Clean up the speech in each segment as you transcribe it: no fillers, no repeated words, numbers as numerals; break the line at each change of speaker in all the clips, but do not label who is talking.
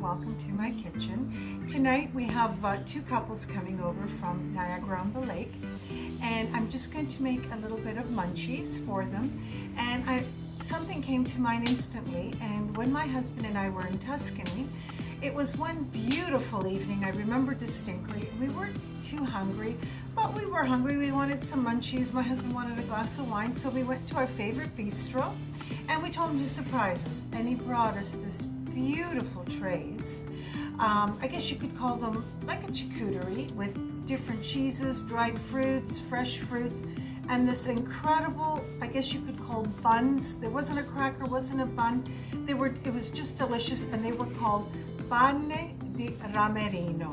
Welcome to my kitchen. Tonight we have two couples coming over from Niagara-on-the-Lake, and I'm just going to make a little bit of munchies for them. And something came to mind instantly, and when my husband and I were in Tuscany, it was one beautiful evening. I remember distinctly. We weren't too hungry, but we were hungry. We wanted some munchies. My husband wanted a glass of wine, so we went to our favorite bistro, and we told him to surprise us, and he brought us this beautiful trays. I guess you could call them like a charcuterie with different cheeses, dried fruits, fresh fruits, and this incredible, I guess you could call buns. There wasn't a cracker, wasn't a bun. It was just delicious, and they were called Pane di Ramerino,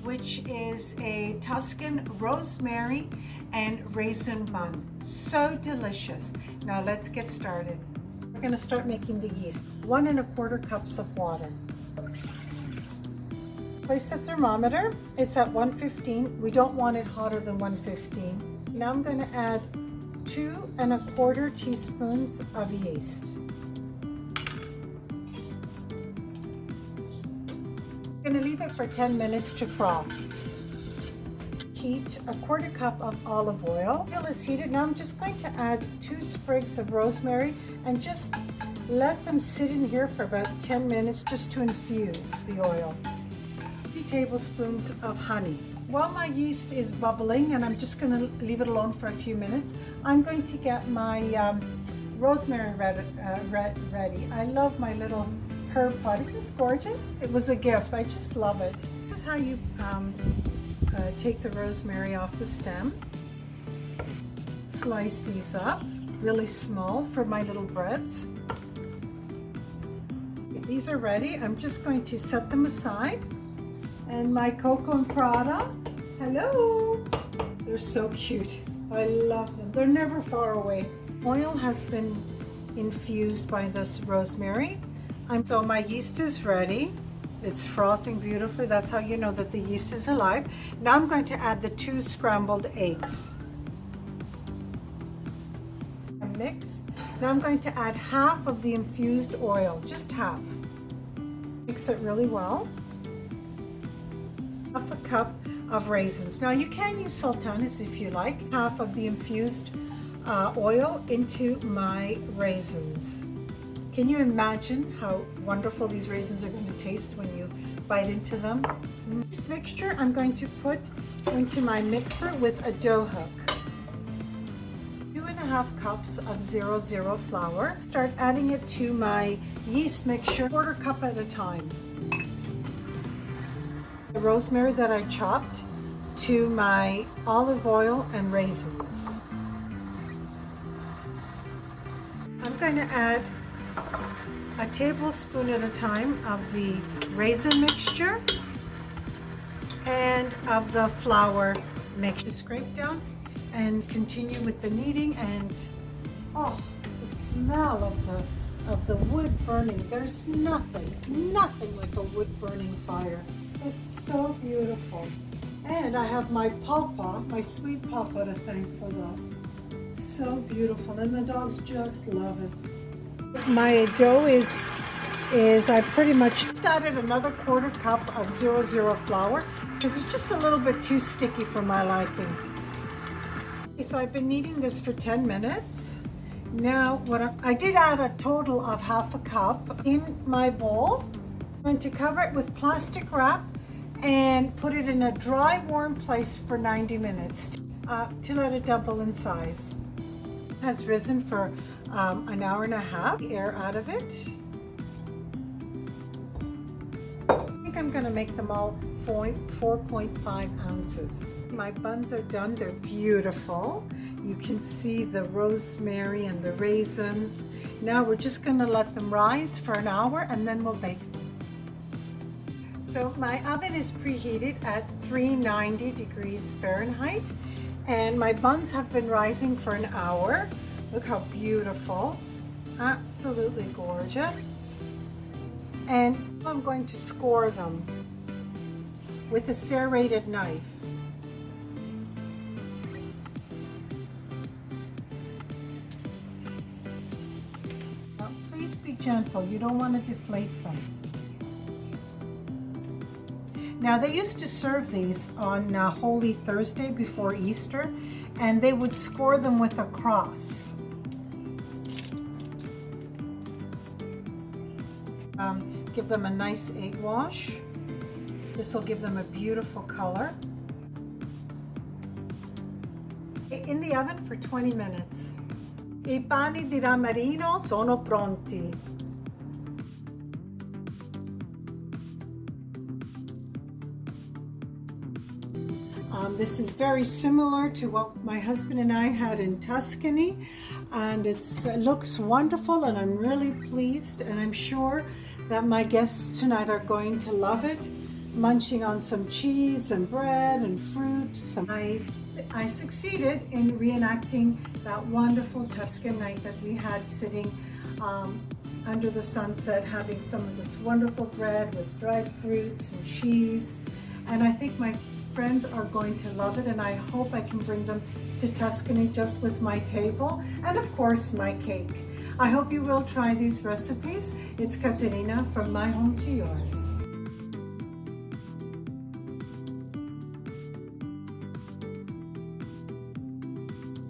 which is a Tuscan rosemary and raisin bun. So delicious. Now let's get started. We're going to start making the yeast. 1 1/4 cups of water. Place the thermometer. It's at 115. We don't want it hotter than 115. Now I'm going to add 2 1/4 teaspoons of yeast. I'm going to leave it for 10 minutes to froth. Heat 1/4 cup of olive oil. Oil is heated. Now I'm just going to add 2 sprigs of rosemary and just let them sit in here for about 10 minutes just to infuse the oil. 3 tablespoons of honey. While my yeast is bubbling, and I'm just going to leave it alone for a few minutes, I'm going to get my rosemary ready. I love my little herb pot. Isn't this gorgeous? It was a gift. I just love it. This is how you take the rosemary off the stem. Slice these up really small for my little breads. These are ready. I'm just going to set them aside. And my Coco and Prada, hello! They're so cute. I love them. They're never far away. Oil has been infused by this rosemary. So my yeast is ready. It's frothing beautifully. That's how you know that the yeast is alive. Now I'm going to add the 2 scrambled eggs. Mix. Now I'm going to add half of the infused oil, just half. Mix it really well. 1/2 cup of raisins. Now you can use sultanas if you like. Half of the infused oil into my raisins. Can you imagine how wonderful these raisins are going to taste when you bite into them? This mixture I'm going to put into my mixer with a dough hook. 2 1/2 cups of 00 flour. Start adding it to my yeast mixture, 1/4 cup at a time. The rosemary that I chopped to my olive oil and raisins. I'm going to add a tablespoon at a time of the raisin mixture and of the flour mixture. Scrape down and continue with the kneading, and oh, the smell of the wood burning. There's nothing like a wood burning fire. It's so beautiful. And I have my pawpaw, my sweet pawpaw to thank for that. So beautiful, and the dogs just love it. My dough is I pretty much added another 1/4 cup of 00 flour because it's just a little bit too sticky for my liking. Okay, so I've been kneading this for 10 minutes. Now I did add a total of 1/2 cup in my bowl. I'm going to cover it with plastic wrap and put it in a dry, warm place for 90 minutes to let it double in size. It has risen for an hour and a half. The air out of it. I think I'm going to make them all 4.5 ounces. My buns are done. They're beautiful. You can see the rosemary and the raisins. Now we're just going to let them rise for an hour, and then we'll bake them. So my oven is preheated at 390 degrees Fahrenheit, and my buns have been rising for an hour. Look how beautiful. Absolutely gorgeous. And I'm going to score them with a serrated knife. Please be gentle. You don't want to deflate them. Now they used to serve these on Holy Thursday before Easter, and they would score them with a cross. Give them a nice egg wash. This will give them a beautiful color. In the oven for 20 minutes. I pani di Ramerino sono pronti. This is very similar to what my husband and I had in Tuscany, and it looks wonderful, and I'm really pleased, and I'm sure that my guests tonight are going to love it. Munching on some cheese and bread and fruit. I succeeded in reenacting that wonderful Tuscan night that we had sitting under the sunset, having some of this wonderful bread with dried fruits and cheese. And I think my friends are going to love it, and I hope I can bring them to Tuscany just with my table and of course my cake. I hope you will try these recipes. It's Caterina from my home to yours.